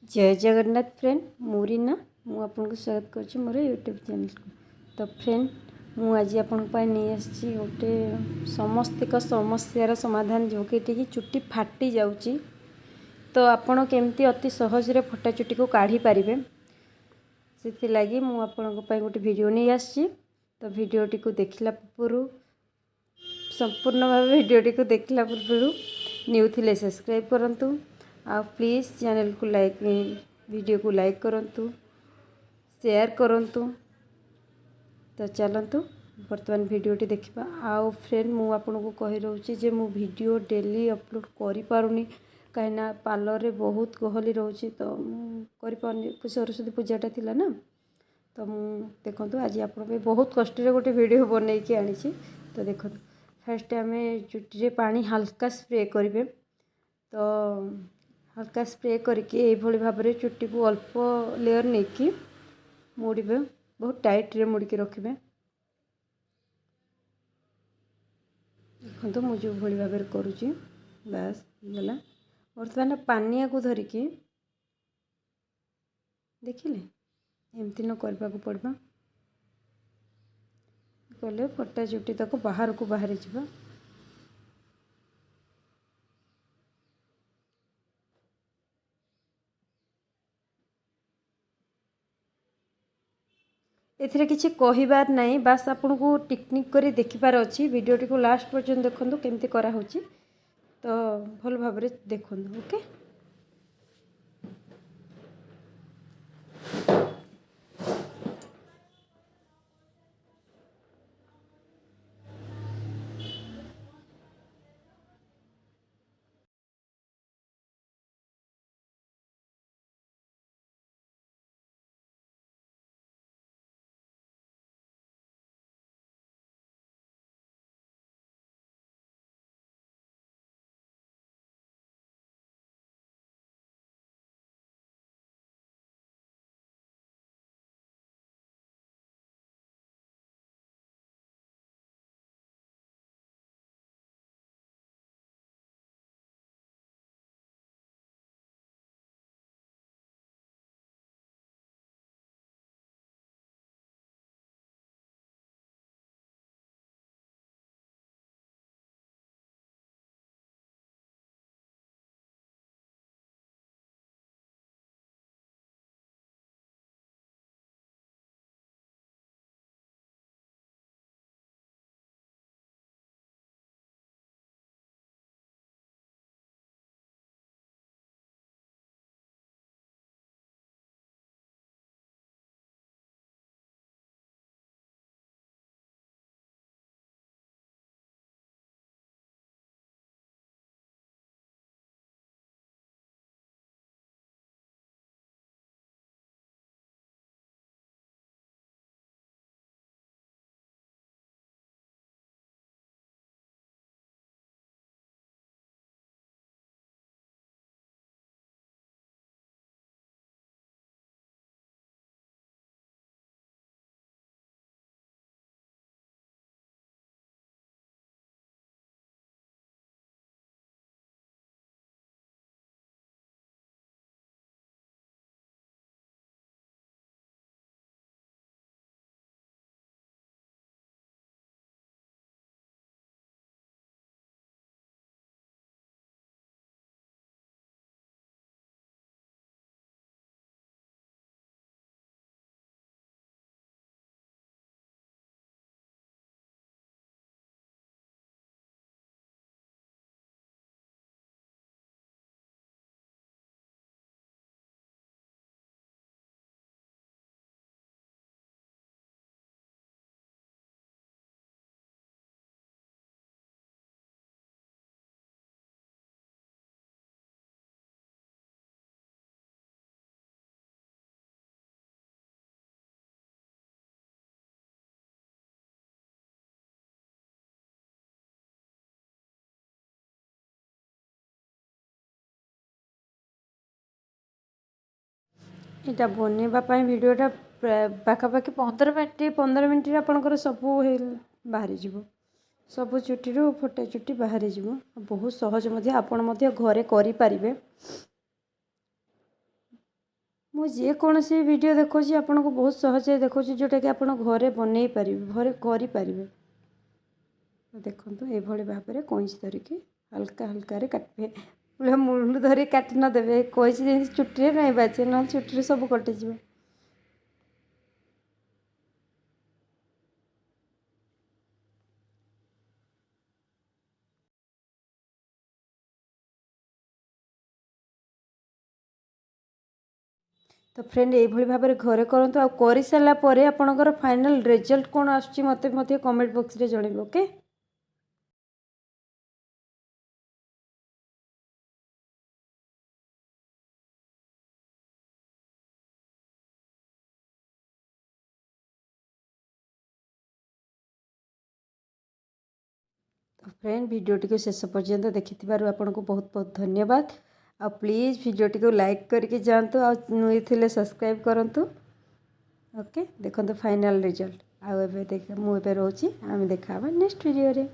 जय जगन्नाथ फ्रेंड मुरीना मु आपको स्वागत कर मोर यूट्यूब चैनल को। तो फ्रेंड मु आज आपन नहीं आसी गोटे समस्त समस्यार समाधान जो कि चुट्टी फाटी जाउची। तो आपण केमती अति सहज रे फटा चुट्टी को काढ़ी पारिबे से लगी मु आपन गोटे वीडियो नहीं आसी। तो वीडियोटी को देखला पूर्व संपूर्ण भाव वीडियोटी को देखला पूर्व न्यू थिले सब्सक्राइब करंतु आ प्लीज़ चैनल को लाइक वीडियो को लाइक करंतु शेयर करंतु। तो चलतु बर्तमान वीडियोटी देखा। आउ फ्रेंड मु आपन को कहि रहउची जे मु वीडियो डेली अपलोड करि पारुनी कहीं पार्लर रे बहुत गहली रोचे। तो मु करि पारुनी सरस्वती पूजाटा थिला ना। तो मु देखंतु आज आपन पे बहुत कष्ट रे गोटे वीडियो बनै के आनी छी। तो देखंतु फर्स्ट आम चुट्टी रे पानी हल्का स्प्रे करेंगे। तो हल्का स्प्रे करके ये भाव में चुट्टी को अल्प लेयर नहीं कि मोड़े बहुत टाइट रे मोड़ के रखिए। देखो मुझे भाई भाव में करुँची बास गला। बर्तमान पानिया को धरिकी देखिले एमती न करने को पड़वा कले फटा चुट्टी तक बाहर को बाहरी जा। एथिरे किसी कहबार नहीं बास आपन को टेक्निक करी देखिबार अच्छी। वीडियोटी को लास्ट पर्यंत देखो केमती करा होची। तो भल भाव में देखो ओके। यहाँ बनवाई भिडटा पाखापाखि 15 मिनट आपंकर सबू बाहरी जीव सबू चुट्टी फटा चुट्टी बाहरी जीव। बहुत सहज आपण घरे करें। ମୁଁ ଯେକୌଣସି ଭିଡ଼ିଓ ଦେଖାଉଛି ଆପଣଙ୍କୁ ବହୁତ ସହଜରେ ଦେଖାଉଛି ଯେଉଁଟାକି ଆପଣ ଘରେ ବନେଇ ପାରିବେ, ଘରେ କରିପାରିବେ। ଦେଖନ୍ତୁ ଏଇଭଳି ଭାବରେ କଇଁଚି ଧରିକି ହାଲକା ହାଲକାରେ କାଟିବେ। ପୁରା ମୂଳରୁ ଧରି କାଟି ନ ଦେବେ, କଇଁଚି ଯେମିତି ଚୁଟିରେ ନାହିଁ ବାଜେ, ନହେଲେ ଚୁଟିରେ ସବୁ କଟିଯିବ। ତ ଫ୍ରେଣ୍ଡ ଏଇଭଳି ଭାବରେ ଘରେ କରନ୍ତୁ, ଆଉ କରିସାରିଲା ପରେ ଆପଣଙ୍କର ଫାଇନାଲ୍ ରେଜଲ୍ଟ କ'ଣ ଆସୁଛି ମୋତେ ମଧ୍ୟ କମେଣ୍ଟ ବକ୍ସରେ ଜଣାଇବେ। ଓକେ। तो फ्रेंड वीडियोटी को शेष पर्यंत देखिथिबारु आपनको बहुत बहुत धन्यवाद। आ प्लीज़ वीडियोटी को लाइक करके जातु, आ नुई थिले सब्सक्राइब करंतु। ओके देखो फाइनल रिजल्ट। आ एबे देख मु एबे रहउची, आमे देखा नेक्स्ट वीडियो रे।